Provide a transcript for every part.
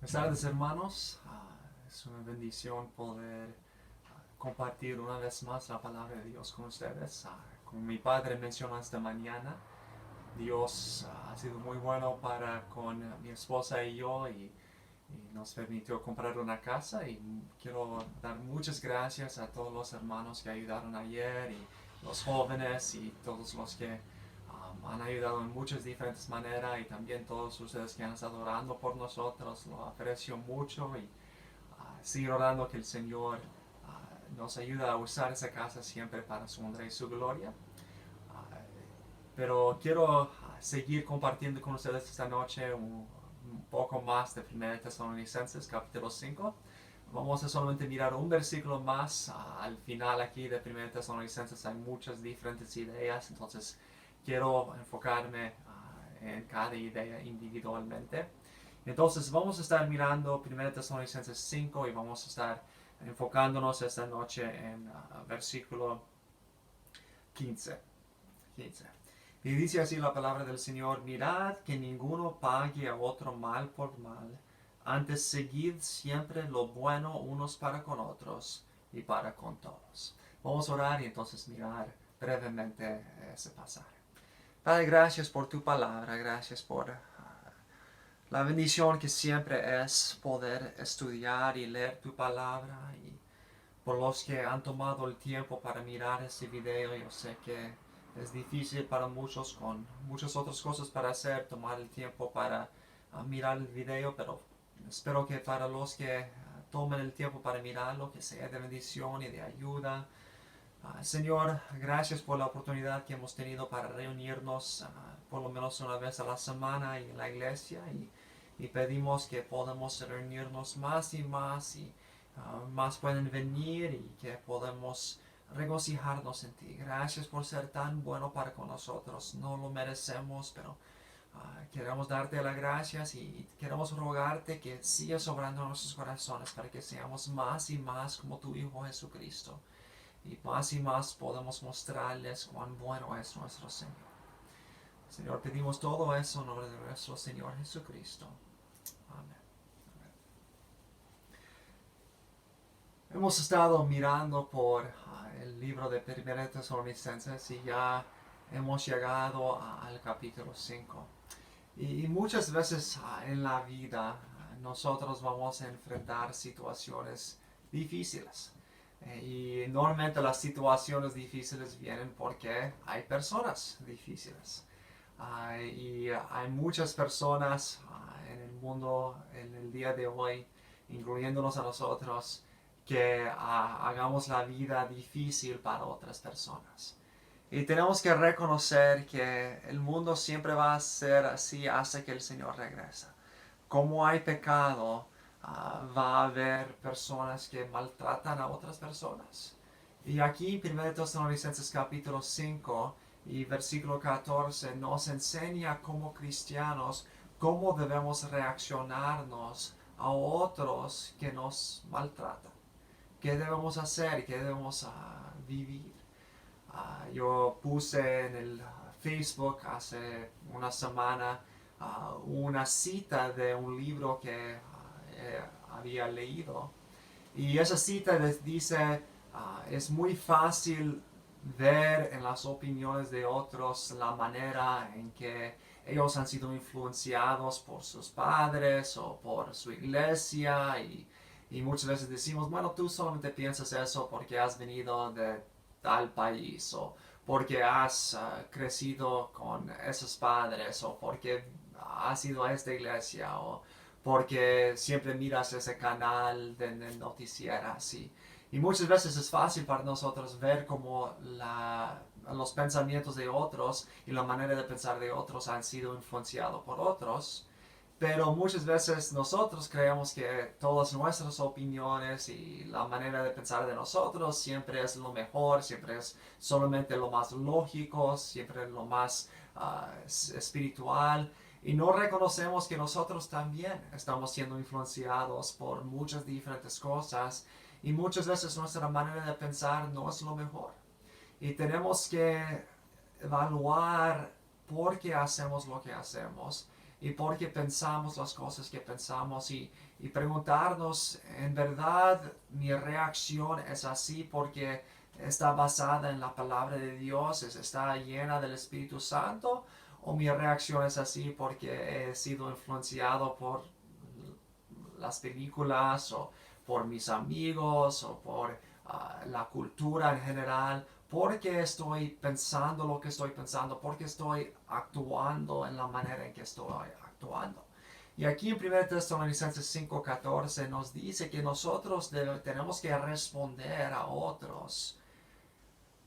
Buenas tardes, hermanos. Es una bendición poder compartir una vez más la palabra de Dios con ustedes. Como mi padre mencionó esta mañana, Dios ha sido muy bueno para con mi esposa y yo y nos permitió comprar una casa y quiero dar muchas gracias a todos los hermanos que ayudaron ayer y los jóvenes y todos los que han ayudado en muchas diferentes maneras y también todos ustedes que han estado orando por nosotros. Lo aprecio mucho y sigo orando que el Señor nos ayude a usar esa casa siempre para su honra y su gloria. Pero quiero seguir compartiendo con ustedes esta noche un poco más de 1 Tesalonicenses capítulo 5. Vamos a solamente mirar un versículo más al final aquí de 1 Tesalonicenses. Hay muchas diferentes ideas, entonces quiero enfocarme en cada idea individualmente. Entonces vamos a estar mirando 1 Tesalonicenses 5 y vamos a estar enfocándonos esta noche en versículo 15. Y dice así la palabra del Señor: mirad que ninguno pague a otro mal por mal, antes seguid siempre lo bueno unos para con otros y para con todos. Vamos a orar y entonces mirar brevemente ese pasaje. Padre, gracias por tu palabra, gracias por la bendición que siempre es poder estudiar y leer tu palabra, y por los que han tomado el tiempo para mirar este video. Yo sé que es difícil para muchos con muchas otras cosas para hacer, tomar el tiempo para mirar el video, pero espero que para los que tomen el tiempo para mirarlo, que sea de bendición y de ayuda. Señor, gracias por la oportunidad que hemos tenido para reunirnos por lo menos una vez a la semana en la iglesia, y pedimos que podamos reunirnos más y más, y más pueden venir y que podamos regocijarnos en ti. Gracias por ser tan bueno para con nosotros. No lo merecemos, pero queremos darte las gracias y queremos rogarte que sigas obrando en nuestros corazones para que seamos más y más como tu Hijo Jesucristo, y más podemos mostrarles cuán bueno es nuestro Señor. Señor, pedimos todo eso en nombre de nuestro Señor Jesucristo. Amén. Hemos estado mirando por el libro de 1 Tesalonicenses y ya hemos llegado al capítulo 5. Y muchas veces en la vida nosotros vamos a enfrentar situaciones difíciles. Y normalmente las situaciones difíciles vienen porque hay personas difíciles. Y hay muchas personas en el mundo en el día de hoy, incluyéndonos a nosotros, que hagamos la vida difícil para otras personas. Y tenemos que reconocer que el mundo siempre va a ser así hasta que el Señor regresa. Como hay pecado, va a haber personas que maltratan a otras personas. Y aquí en 1 Tesalonicenses capítulo 5 y versículo 14 nos enseña como cristianos cómo debemos reaccionarnos a otros que nos maltratan. ¿Qué debemos hacer y qué debemos vivir? Yo puse en el Facebook hace una semana una cita de un libro que había leído. Y esa cita les dice, es muy fácil ver en las opiniones de otros la manera en que ellos han sido influenciados por sus padres o por su iglesia, y muchas veces decimos, bueno, tú solamente piensas eso porque has venido de tal país, o porque has crecido con esos padres, o porque has ido a esta iglesia, o porque siempre miras ese canal de noticieras. Y muchas veces es fácil para nosotros ver cómo los pensamientos de otros y la manera de pensar de otros han sido influenciados por otros. Pero muchas veces nosotros creemos que todas nuestras opiniones y la manera de pensar de nosotros siempre es lo mejor, siempre es solamente lo más lógico, siempre lo más espiritual. Y no reconocemos que nosotros también estamos siendo influenciados por muchas diferentes cosas, y muchas veces nuestra manera de pensar no es lo mejor. Y tenemos que evaluar por qué hacemos lo que hacemos y por qué pensamos las cosas que pensamos y preguntarnos, ¿en verdad mi reacción es así porque está basada en la palabra de Dios, está llena del Espíritu Santo? ¿O mi reacción es así porque he sido influenciado por las películas o por mis amigos o por la cultura en general? Porque estoy pensando lo que estoy pensando, porque estoy actuando en la manera en que estoy actuando. Y aquí en 1 Tesalonicenses 5:14 nos dice que nosotros tenemos que responder a otros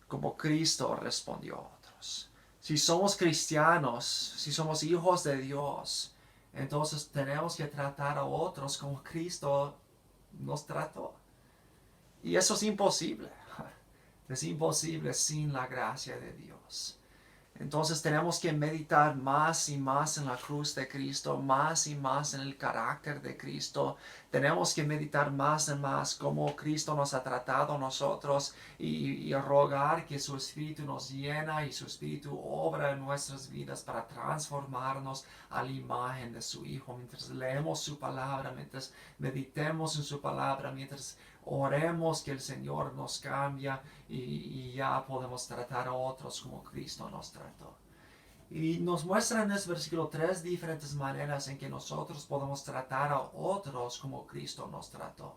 como Cristo respondió a otros. Si somos cristianos, si somos hijos de Dios, entonces tenemos que tratar a otros como Cristo nos trató. Y eso es imposible. Es imposible sin la gracia de Dios. Entonces tenemos que meditar más y más en la cruz de Cristo, más y más en el carácter de Cristo. Tenemos que meditar más y más cómo Cristo nos ha tratado a nosotros y rogar que su Espíritu nos llena y su Espíritu obra en nuestras vidas para transformarnos a la imagen de su Hijo. Mientras leemos su palabra, mientras meditemos en su palabra, mientras oremos que el Señor nos cambia y ya podemos tratar a otros como Cristo nos trató. Y nos muestra en este versículo 3 diferentes maneras en que nosotros podemos tratar a otros como Cristo nos trató.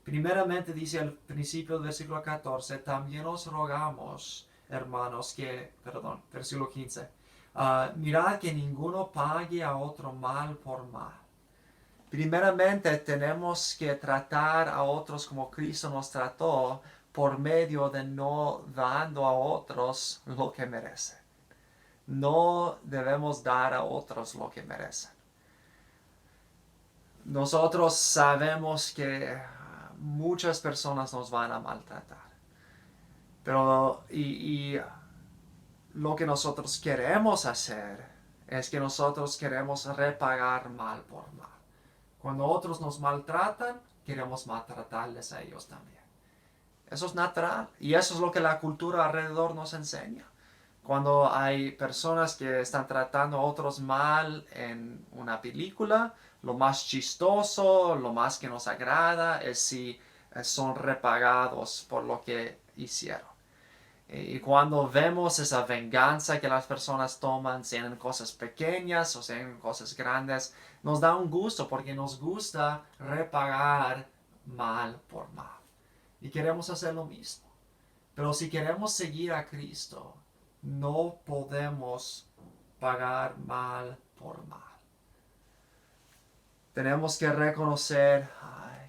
Primeramente dice al principio del versículo 14, también os rogamos, hermanos, versículo 15, mirad que ninguno pague a otro mal por mal. Primeramente tenemos que tratar a otros como Cristo nos trató por medio de no dando a otros lo que merecen. No debemos dar a otros lo que merecen. Nosotros sabemos que muchas personas nos van a maltratar. Pero lo que nosotros queremos hacer es que nosotros queremos repagar mal por mal. Cuando otros nos maltratan, queremos maltratarles a ellos también. Eso es natural y eso es lo que la cultura alrededor nos enseña. Cuando hay personas que están tratando a otros mal en una película, lo más chistoso, lo más que nos agrada es si son repagados por lo que hicieron. Y cuando vemos esa venganza que las personas toman, sean en cosas pequeñas o sean en cosas grandes, nos da un gusto porque nos gusta repagar mal por mal. Y queremos hacer lo mismo. Pero si queremos seguir a Cristo, no podemos pagar mal por mal. Tenemos que reconocer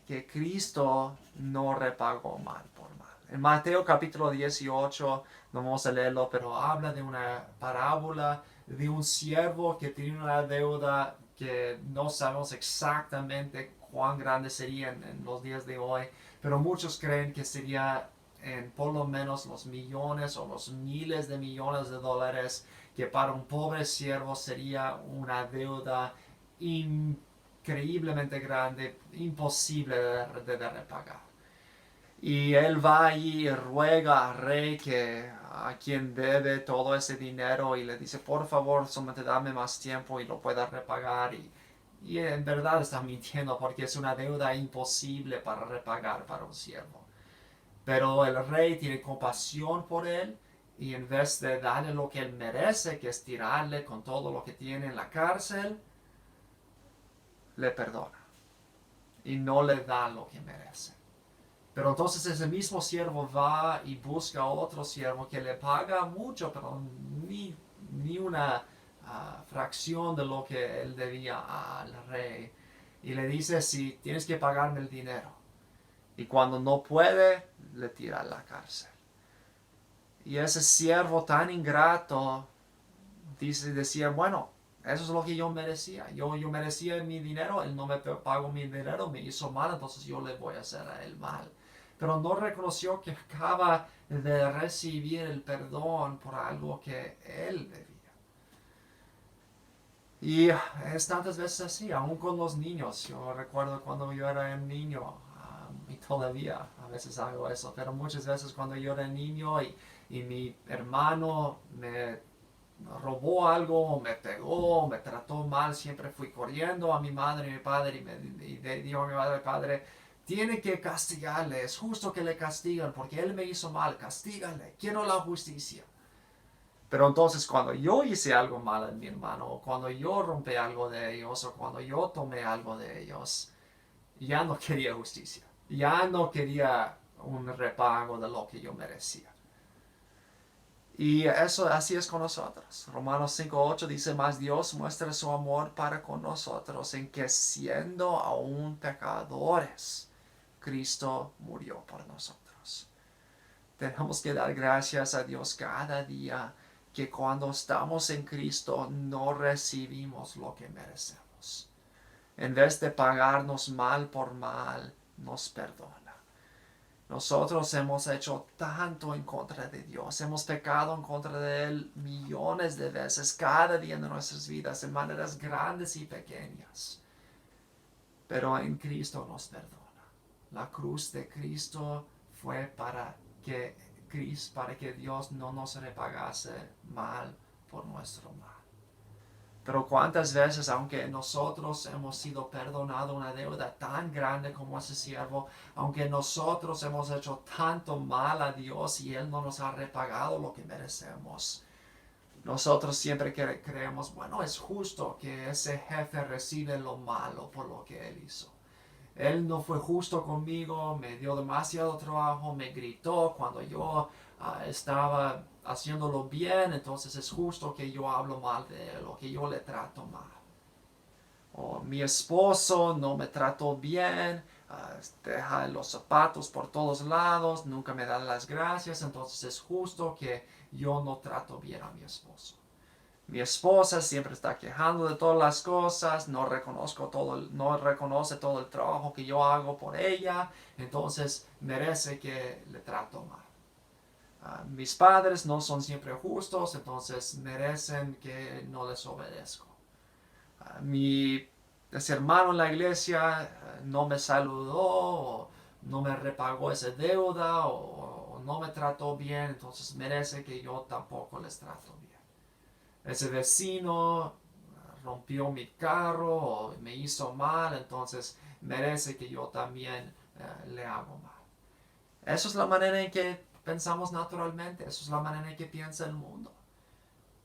que Cristo no repagó mal por mal. En Mateo capítulo 18, no vamos a leerlo, pero habla de una parábola de un siervo que tiene una deuda que no sabemos exactamente cuán grande sería en los días de hoy, pero muchos creen que sería en por lo menos los millones o los miles de millones de dólares, que para un pobre siervo sería una deuda increíblemente grande, imposible de repagar. Y él va allí y ruega al rey a quien debe todo ese dinero y le dice, por favor, solamente dame más tiempo y lo pueda repagar. Y en verdad está mintiendo porque es una deuda imposible para repagar para un siervo. Pero el rey tiene compasión por él y en vez de darle lo que él merece, que es tirarle con todo lo que tiene en la cárcel, le perdona y no le da lo que merece. Pero entonces ese mismo siervo va y busca a otro siervo que le paga mucho, pero ni una fracción de lo que él debía al rey. Y le dice, si tienes que pagarme el dinero. Y cuando no puede, le tira a la cárcel. Y ese siervo tan ingrato decía, bueno, eso es lo que yo merecía. Yo merecía mi dinero, él no me pagó mi dinero, me hizo mal, entonces yo le voy a hacer a él mal. Pero no reconoció que acaba de recibir el perdón por algo que él debía. Y es tantas veces así, aún con los niños. Yo recuerdo cuando yo era un niño, y todavía a veces hago eso, pero muchas veces cuando yo era niño y mi hermano robó algo, me pegó, me trató mal, siempre fui corriendo a mi madre y mi padre y dijo a mi madre y padre, tiene que castigarle, es justo que le castiguen porque él me hizo mal, castígale, quiero la justicia. Pero entonces cuando yo hice algo mal en mi hermano, o cuando yo rompí algo de ellos, o cuando yo tomé algo de ellos, ya no quería justicia, ya no quería un repago de lo que yo merecía. Y eso así es con nosotros. Romanos 5:8 dice, más Dios muestra su amor para con nosotros en que siendo aún pecadores, Cristo murió por nosotros. Tenemos que dar gracias a Dios cada día que cuando estamos en Cristo no recibimos lo que merecemos. En vez de pagarnos mal por mal, nos perdona. Nosotros hemos hecho tanto en contra de Dios, hemos pecado en contra de Él millones de veces cada día de nuestras vidas, en maneras grandes y pequeñas. Pero en Cristo nos perdona. La cruz de Cristo fue para que Dios no nos repagase mal por nuestro mal. Pero cuántas veces, aunque nosotros hemos sido perdonados una deuda tan grande como ese siervo, aunque nosotros hemos hecho tanto mal a Dios y Él no nos ha repagado lo que merecemos, nosotros siempre creemos, bueno, es justo que ese jefe recibe lo malo por lo que Él hizo. Él no fue justo conmigo, me dio demasiado trabajo, me gritó cuando yo estaba haciéndolo bien, entonces es justo que yo hablo mal de él o que yo le trato mal. O mi esposo no me trató bien, deja los zapatos por todos lados, nunca me da las gracias, entonces es justo que yo no trato bien a mi esposo. Mi esposa siempre está quejando de todas las cosas, no reconoce todo el trabajo que yo hago por ella, entonces merece que le trato mal. Mis padres no son siempre justos, entonces merecen que no les obedezco. Ese hermano en la iglesia no me saludó, o no me repagó esa deuda, o no me trató bien, entonces merece que yo tampoco les trato bien. Ese vecino rompió mi carro o me hizo mal, entonces merece que yo también le hago mal. Eso es la manera en que pensamos naturalmente, eso es la manera en que piensa el mundo.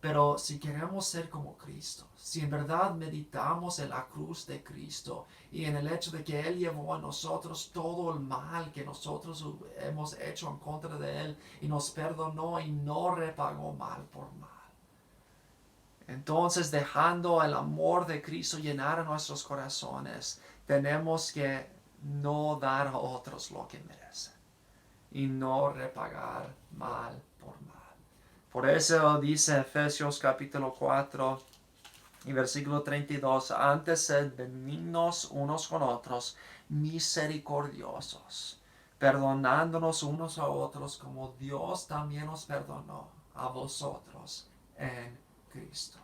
Pero si queremos ser como Cristo, si en verdad meditamos en la cruz de Cristo y en el hecho de que Él llevó a nosotros todo el mal que nosotros hemos hecho en contra de Él y nos perdonó y no repagó mal por mal. Entonces, dejando el amor de Cristo llenar nuestros corazones, tenemos que no dar a otros lo que merecen y no repagar mal por mal. Por eso dice Efesios capítulo 4 y versículo 32, antes sed benignos unos con otros, misericordiosos, perdonándonos unos a otros como Dios también os perdonó a vosotros en Cristo.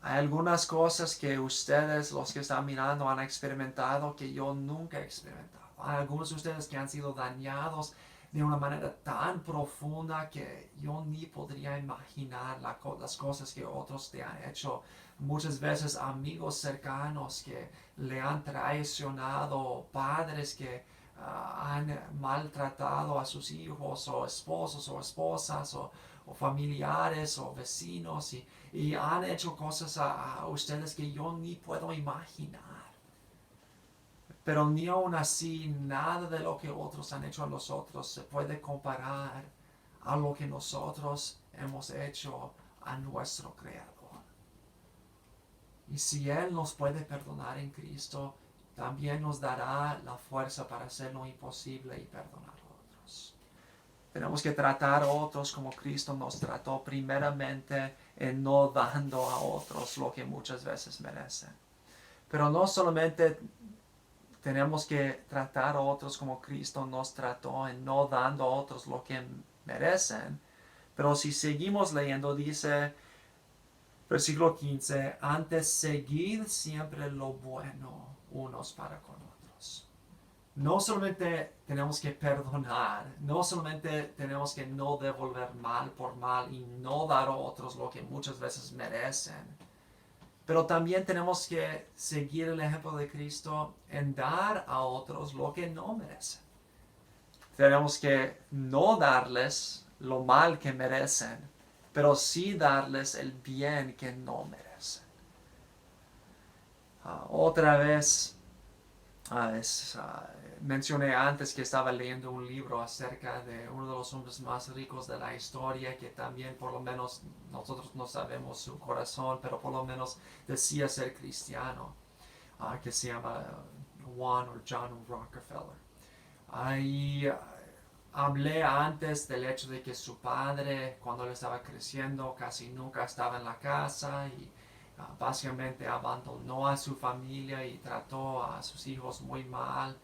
Hay algunas cosas que ustedes, los que están mirando, han experimentado que yo nunca he experimentado. Hay algunos de ustedes que han sido dañados de una manera tan profunda que yo ni podría imaginar las cosas que otros te han hecho. Muchas veces amigos cercanos que le han traicionado, padres que han maltratado a sus hijos o esposos o esposas o familiares o vecinos y han hecho cosas a ustedes que yo ni puedo imaginar. Pero ni aún así, nada de lo que otros han hecho a nosotros se puede comparar a lo que nosotros hemos hecho a nuestro Creador. Y si Él nos puede perdonar en Cristo, también nos dará la fuerza para hacer lo imposible y perdonar a otros. Tenemos que tratar a otros como Cristo nos trató, primeramente en no dando a otros lo que muchas veces merecen. Pero no solamente tenemos que tratar a otros como Cristo nos trató, en no dando a otros lo que merecen. Pero si seguimos leyendo, dice versículo 15, antes seguid siempre lo bueno unos para con otros. no solamente tenemos que perdonar, no solamente tenemos que no devolver mal por mal y no dar a otros lo que muchas veces merecen, pero también tenemos que seguir el ejemplo de Cristo en dar a otros lo que no merecen. Tenemos que no darles lo mal que merecen, pero sí darles el bien que no merecen. Otra vez, mencioné antes que estaba leyendo un libro acerca de uno de los hombres más ricos de la historia, que también por lo menos nosotros no sabemos su corazón, pero por lo menos decía ser cristiano, que se llama Juan o John Rockefeller. Ahí hablé antes del hecho de que su padre, cuando él estaba creciendo, casi nunca estaba en la casa y básicamente abandonó a su familia y trató a sus hijos muy mal.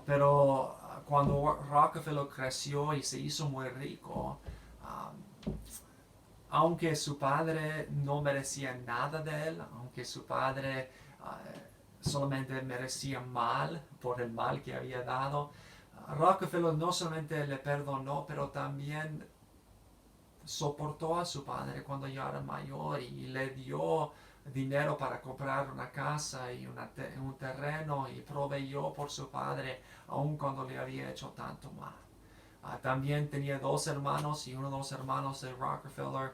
Pero cuando Rockefeller creció y se hizo muy rico, aunque su padre no merecía nada de él, aunque su padre solamente merecía mal por el mal que había dado, Rockefeller no solamente le perdonó, pero también soportó a su padre cuando ya era mayor y le dio dinero para comprar una casa y un terreno y proveyó por su padre aun cuando le había hecho tanto mal. También tenía dos hermanos y uno de los hermanos de Rockefeller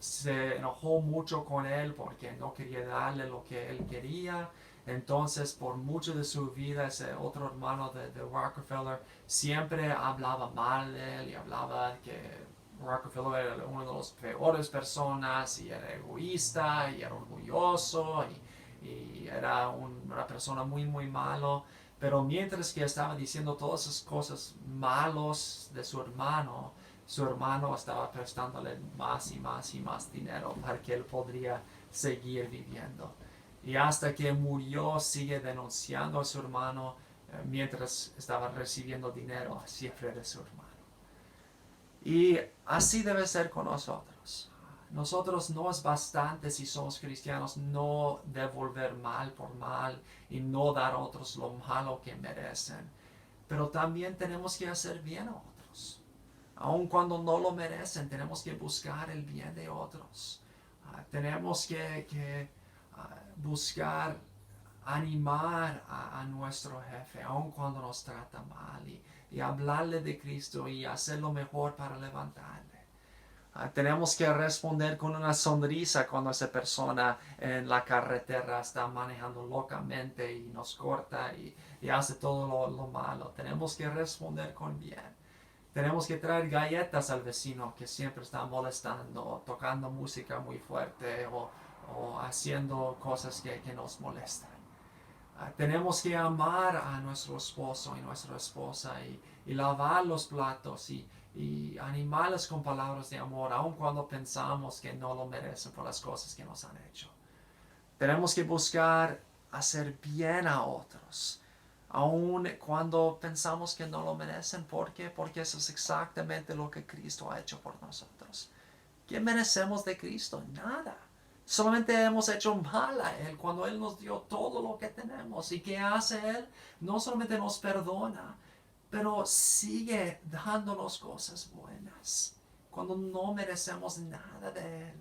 se enojó mucho con él porque no quería darle lo que él quería. Entonces, por mucho de su vida, ese otro hermano de Rockefeller siempre hablaba mal de él y hablaba que Rockefeller era una de las peores personas y era egoísta y era orgulloso y era una persona muy, muy malo. Pero mientras que estaba diciendo todas esas cosas malos de su hermano estaba prestándole más y más y más dinero para que él podría seguir viviendo. Y hasta que murió sigue denunciando a su hermano mientras estaba recibiendo dinero siempre de su hermano. Y así debe ser con nosotros. Nosotros no es bastante si somos cristianos no devolver mal por mal y no dar a otros lo malo que merecen. Pero también tenemos que hacer bien a otros. Aun cuando no lo merecen, tenemos que buscar el bien de otros. Tenemos que buscar animar a nuestro jefe, aun cuando nos trata mal, y hablarle de Cristo y hacer lo mejor para levantarle. Tenemos que responder con una sonrisa cuando esa persona en la carretera está manejando locamente y nos corta y hace todo lo malo. Tenemos que responder con bien. Tenemos que traer galletas al vecino que siempre está molestando, tocando música muy fuerte o haciendo cosas que nos molestan. Tenemos que amar a nuestro esposo y nuestra esposa y lavar los platos y animarles con palabras de amor, aun cuando pensamos que no lo merecen por las cosas que nos han hecho. Tenemos que buscar hacer bien a otros, aun cuando pensamos que no lo merecen. ¿Por qué? Porque eso es exactamente lo que Cristo ha hecho por nosotros. ¿Qué merecemos de Cristo? Nada. Solamente hemos hecho mal a Él cuando Él nos dio todo lo que tenemos. ¿Y qué hace Él? No solamente nos perdona, pero sigue dándonos cosas buenas cuando no merecemos nada de Él.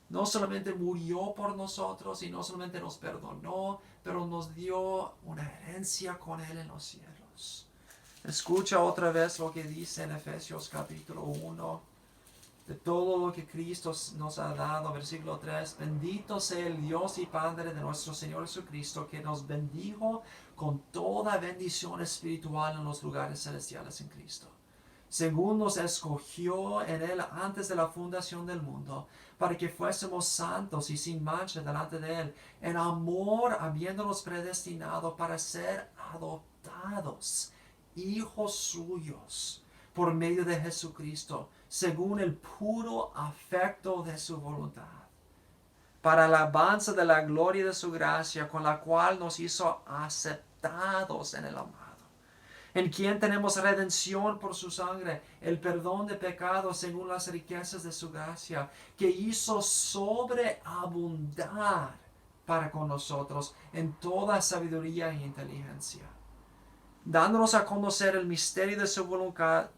No solamente murió por nosotros y no solamente nos perdonó, pero nos dio una herencia con Él en los cielos. Escucha otra vez lo que dice en Efesios capítulo 1. De todo lo que Cristo nos ha dado, versículo 3, bendito sea el Dios y Padre de nuestro Señor Jesucristo, que nos bendijo con toda bendición espiritual en los lugares celestiales en Cristo, según nos escogió en Él antes de la fundación del mundo, para que fuésemos santos y sin mancha delante de Él, en amor habiéndonos predestinado para ser adoptados, hijos suyos, por medio de Jesucristo, según el puro afecto de su voluntad, para la alabanza de la gloria de su gracia, con la cual nos hizo aceptados en el amado, en quien tenemos redención por su sangre, el perdón de pecados según las riquezas de su gracia, que hizo sobreabundar para con nosotros en toda sabiduría e inteligencia, dándonos a conocer el misterio de su voluntad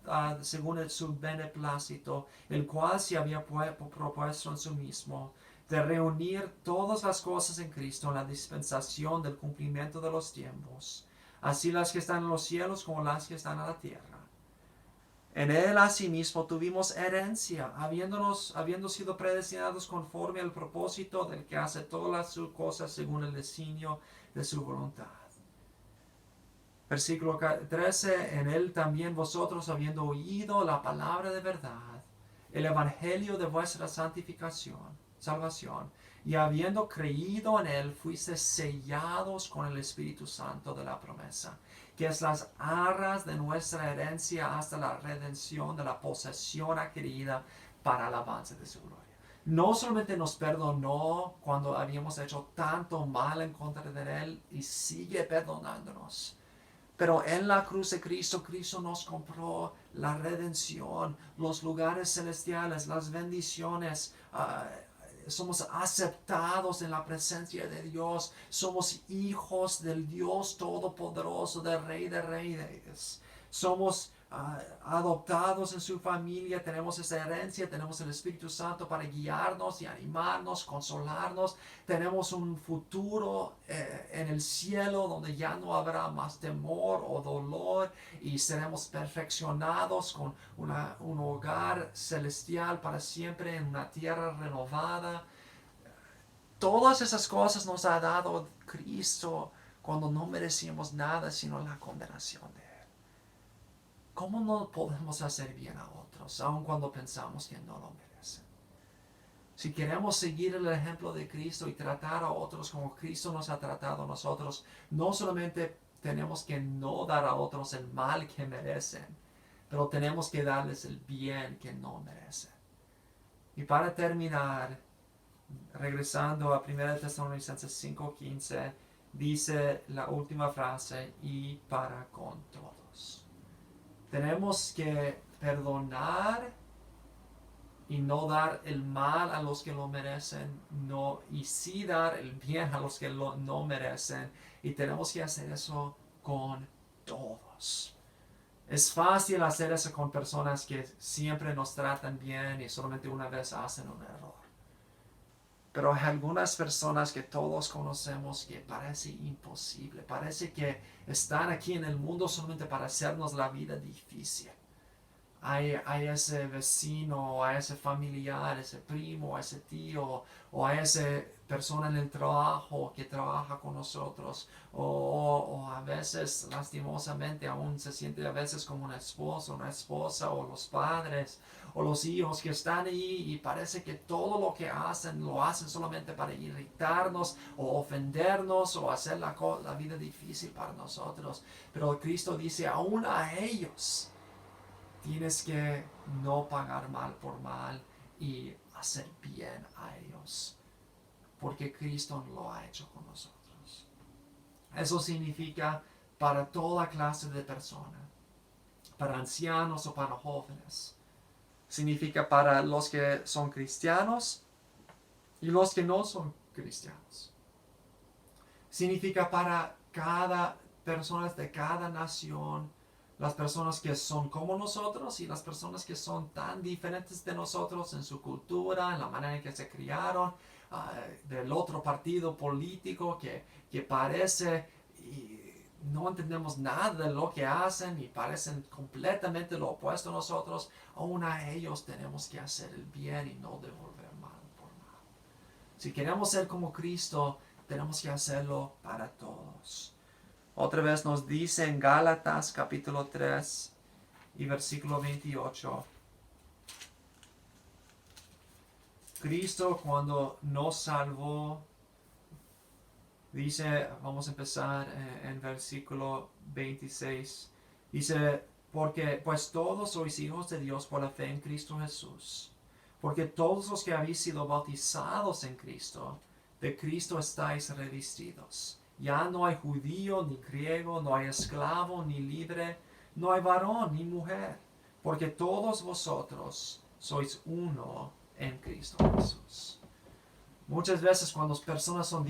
según su beneplácito, el cual se había propuesto en sí mismo, de reunir todas las cosas en Cristo en la dispensación del cumplimiento de los tiempos, así las que están en los cielos como las que están en la tierra. En él asimismo tuvimos herencia, habiendo sido predestinados conforme al propósito del que hace todas las cosas según el designio de su voluntad. Versículo 13, en él también vosotros, habiendo oído la palabra de verdad, el evangelio de vuestra salvación, y habiendo creído en él, fuisteis sellados con el Espíritu Santo de la promesa, que es las arras de nuestra herencia hasta la redención de la posesión adquirida para el avance de su gloria. No solamente nos perdonó cuando habíamos hecho tanto mal en contra de él, y sigue perdonándonos. Pero en la cruz de Cristo, Cristo nos compró la redención, los lugares celestiales, las bendiciones. Somos aceptados en la presencia de Dios. Somos hijos del Dios Todopoderoso, del Rey de Reyes. Somos adoptados en su familia, tenemos esa herencia, tenemos el Espíritu Santo para guiarnos y animarnos, consolarnos. Tenemos un futuro en el cielo donde ya no habrá más temor o dolor y seremos perfeccionados con un hogar celestial para siempre en una tierra renovada. Todas esas cosas nos ha dado Cristo cuando no merecíamos nada sino la condenación de Él. ¿Cómo no podemos hacer bien a otros, aun cuando pensamos que no lo merecen? Si queremos seguir el ejemplo de Cristo y tratar a otros como Cristo nos ha tratado a nosotros, no solamente tenemos que no dar a otros el mal que merecen, pero tenemos que darles el bien que no merecen. Y para terminar, regresando a 1 Tesalonicenses 5:15, dice la última frase, y para con todos. Tenemos que perdonar y no dar el mal a los que lo merecen, y sí dar el bien a los que no merecen. Y tenemos que hacer eso con todos. Es fácil hacer eso con personas que siempre nos tratan bien y solamente una vez hacen un error. Pero hay algunas personas que todos conocemos que parece imposible. Parece que están aquí en el mundo solamente para hacernos la vida difícil. Hay ese vecino, a ese familiar, ese primo, a ese tío, o a esa persona en el trabajo que trabaja con nosotros, o a veces lastimosamente aún se siente a veces como un esposo, una esposa, o los padres, o los hijos que están ahí y parece que todo lo que hacen lo hacen solamente para irritarnos o ofendernos o hacer la vida difícil para nosotros. Pero Cristo dice, aún a ellos tienes que no pagar mal por mal y hacer bien a ellos, porque Cristo lo ha hecho con nosotros. Eso significa para toda clase de personas, para ancianos o para jóvenes. Significa para los que son cristianos y los que no son cristianos. Significa para cada persona de cada nación, las personas que son como nosotros y las personas que son tan diferentes de nosotros en su cultura, en la manera en que se criaron, del otro partido político que parece y no entendemos nada de lo que hacen y parecen completamente lo opuesto a nosotros. Aún a ellos tenemos que hacer el bien y no devolver mal por mal. Si queremos ser como Cristo, tenemos que hacerlo para todos. Otra vez nos dice en Gálatas capítulo 3 y versículo 28. Cristo cuando nos salvó, dice, vamos a empezar en versículo 26. Dice, porque pues todos sois hijos de Dios por la fe en Cristo Jesús. Porque todos los que habéis sido bautizados en Cristo, de Cristo estáis revestidos. Ya no hay judío ni griego, no hay esclavo ni libre, no hay varón ni mujer, porque todos vosotros sois uno en Cristo Jesús. Muchas veces cuando personas son